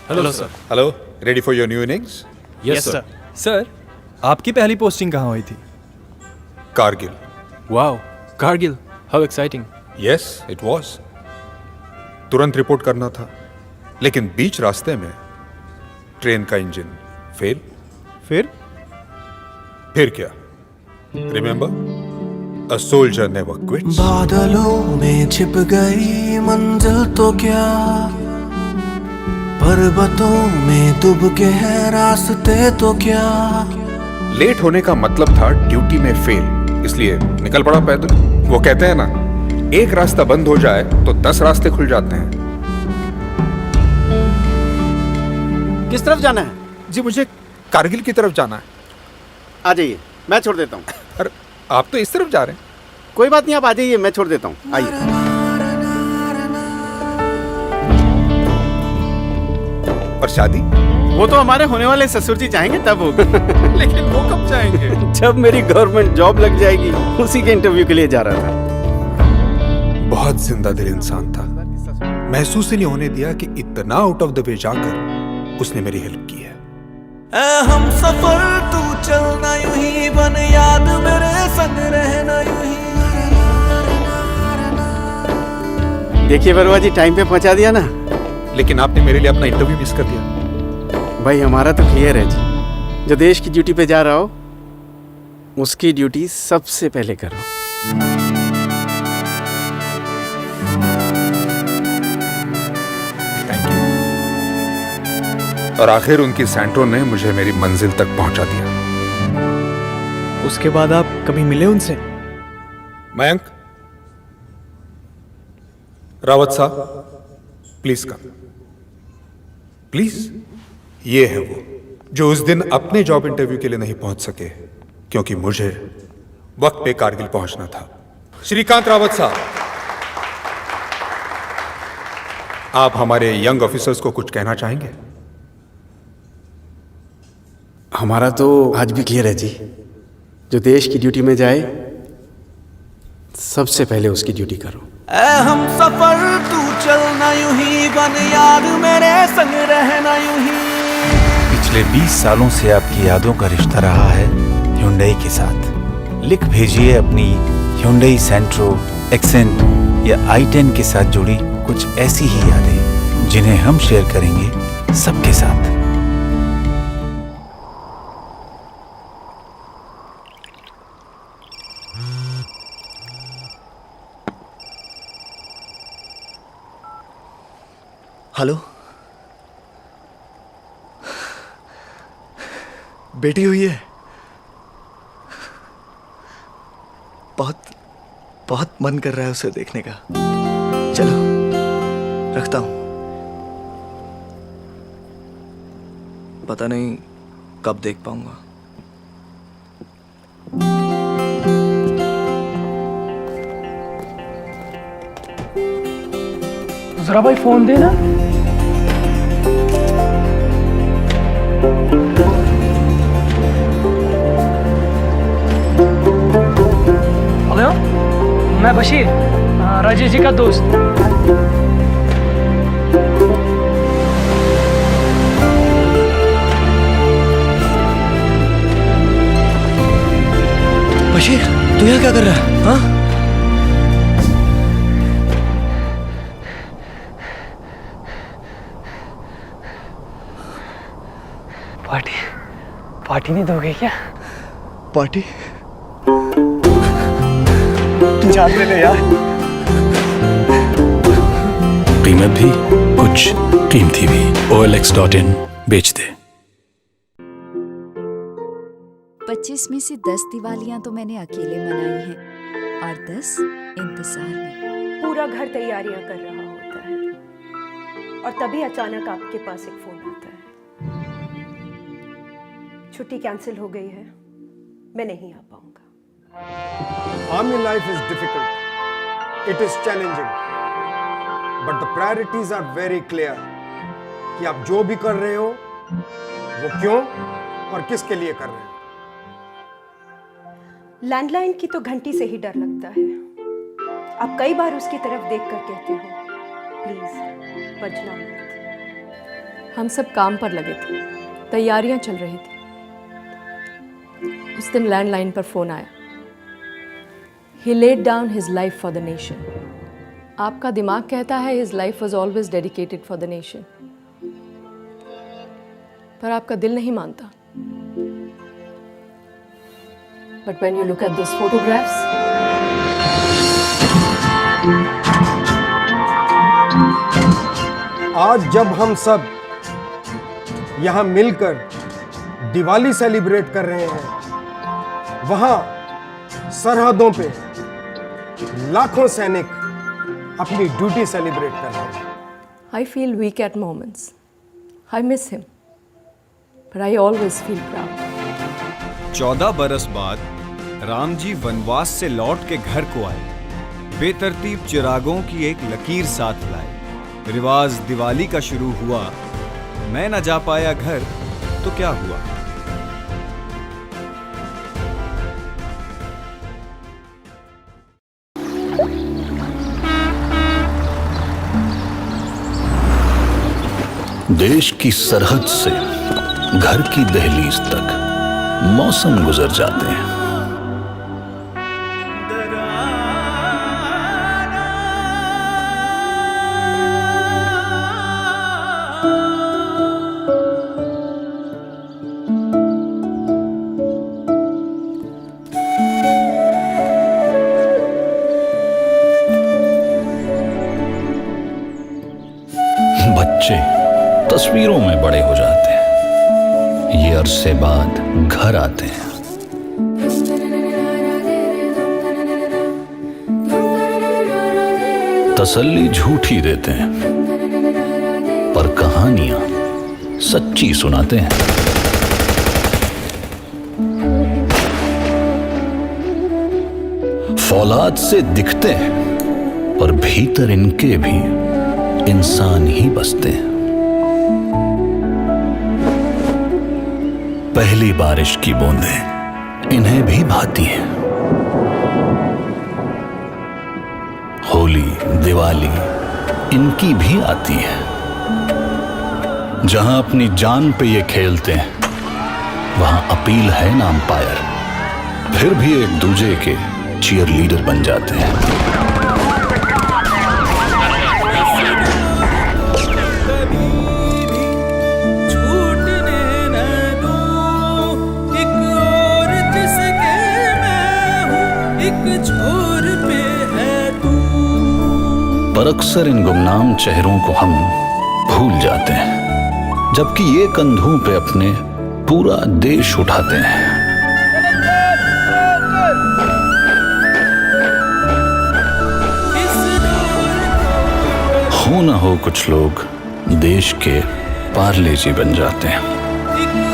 Hello sir. Hello, ready for your new innings? Yes sir. Sir, आपकी पहली posting कहाँ हुई थी? Kargil. Wow, Kargil, how exciting. Yes, it was. तुरंत रिपोर्ट करना था, लेकिन बीच रास्ते में ट्रेन का इंजन फेल। फिर क्या? Remember, a soldier never quits. बादलों में छिप गई मंजिल तो क्या, पर्वतों में डूब के है रास्ते तो क्या। लेट होने का मतलब था ड्यूटी में फेल, इसलिए निकल पड़ा पैदल। वो कहते हैं ना, एक रास्ता बंद हो जाए तो 10 रास्ते खुल जाते हैं। किस तरफ जाना है? जी, मुझे कारगिल की तरफ जाना है। आ जाइए, मैं छोड़ देता हूँ। अरे, आप तो इस तरफ जा रहे हैं। कोई बात नहीं, आप आ जाइए, मैं छोड़ देता हूँ। आइए। और शादी? वो तो हमारे होने वाले ससुर जी चाहेंगे तब होगी। लेकिन वो कब जाएंगे? जब मेरी गवर्नमेंट जॉब लग जाएगी। उसी के इंटरव्यू के लिए जा रहा था। बहुत जिंदा दिल इंसान था। महसूस ही नहीं होने दिया कि इतना आउट ऑफ द वे जाकर उसने मेरी हेल्प की है। हम सफर तू चलना यूं ही, बन याद मेरे संग रहना यूं ही। देखिए बरुआ जी, टाइम पे पहुंचा दिया ना। लेकिन आपने मेरे लिए अपना इंटरव्यू मिस कर दिया। भाई हमारा तो क्लियर है जी, जो देश की ड्यूटी पे जा रहा हो उसकी ड्यूटी सबसे पहले करो। और आखिर उनकी सैंट्रो ने मुझे मेरी मंजिल तक पहुंचा दिया। उसके बाद आप कभी मिले उनसे? मयंक, रावत साहब, प्लीज कम। प्लीज। ये है वो जो उस दिन अपने जॉब इंटरव्यू के लिए नहीं पहुंच सके, क्योंकि मुझे वक्त पे कारगिल पहुंचना था। श्रीकांत रावत साहब, आप हमारे यंग ऑफिसर्स को कुछ कहना चाहेंगे? हमारा तो आज भी क्लियर है जी, जो देश की ड्यूटी में जाए सबसे पहले उसकी ड्यूटी करो। हम सफर तू चलना यूं ही, बन याद मेरे संग रहना यूं ही। पिछले 20 सालों से आपकी यादों का रिश्ता रहा है Hyundai के साथ। लिख भेजिए अपनी Hyundai सेंट्रो, एक्सेंट या i10 के साथ जुड़ी कुछ ऐसी ही यादें जिन्हें हम शेयर करेंगे सबके साथ। हेलो, बेटी हुई है? बहुत बहुत मन कर रहा है उसे देखने का। चलो, रखता हूं। पता नहीं कब देख पाऊंगा। जरा भाई फोन दे ना। हेलो, मैं बशीर, राजेश जी का दोस्त। बशीर, तू यहाँ क्या कर रहा है? हाँ? पार्टी नहीं दोगे क्या? पार्टी? तू जान ले ले यार। कीमत भी कुछ कीमती भी। OLX.in बेच दे। 25 में से 10 दिवालियां तो मैंने अकेले मनाई हैं और 10 इंतजार में। पूरा घर तैयारियां कर रहा होता है और तभी अचानक आपके पास एक फोन आता है, छुट्टी कैंसिल हो गई है, मैं नहीं आ पाऊंगा। Army life is difficult. It is challenging. But the priorities are very clear. कि आप जो भी कर रहे हो वो क्यों और किसके लिए कर रहे हो। लैंडलाइन की तो घंटी से ही डर लगता है। आप कई बार उसकी तरफ देखकर कहते हो, प्लीज बजना मत। हम सब काम पर लगे थे, तैयारियां चल रही थी। उस दिन लैंडलाइन पर फोन आया। He laid down his life for the nation. आपका दिमाग कहता है his life was always dedicated for the nation. पर आपका दिल नहीं मानता। But when you look at those photographs, आज जब हम सब यहाँ मिलकर दिवाली सेलिब्रेट कर रहे हैं, वहाँ सरहदों पे लाखों सैनिक अपनी ड्यूटी सेलिब्रेट कर रहे हैं। I feel weak at moments. I miss him, but I always feel proud. 14 बरस बाद राम जी वनवास से लौट के घर को आए। बेतरतीब चिरागों की एक लकीर साथ लाए। रिवाज दिवाली का शुरू हुआ। मैं न जा पाया घर तो क्या हुआ। देश की सरहद से घर की दहलीज तक मौसम गुजर जाते हैं। बच्चे तस्वीरों में बड़े हो जाते हैं, ये अरसे बाद घर आते हैं। तसल्ली झूठी देते हैं, पर कहानियां सच्ची सुनाते हैं। फौलाद से दिखते हैं, पर भीतर इनके भी इंसान ही बसते हैं। पहली बारिश की बूंदें इन्हें भी भाती हैं। होली दिवाली इनकी भी आती है। जहां अपनी जान पे ये खेलते हैं, वहां अपील है ना अंपायर, फिर भी एक दूजे के चीयर लीडर बन जाते हैं। पर अक्सर इन गुमनाम चेहरों को हम भूल जाते हैं, जबकि ये कंधों पे अपने पूरा देश उठाते हैं। हो ना हो कुछ लोग देश के पार्ले जी बन जाते हैं।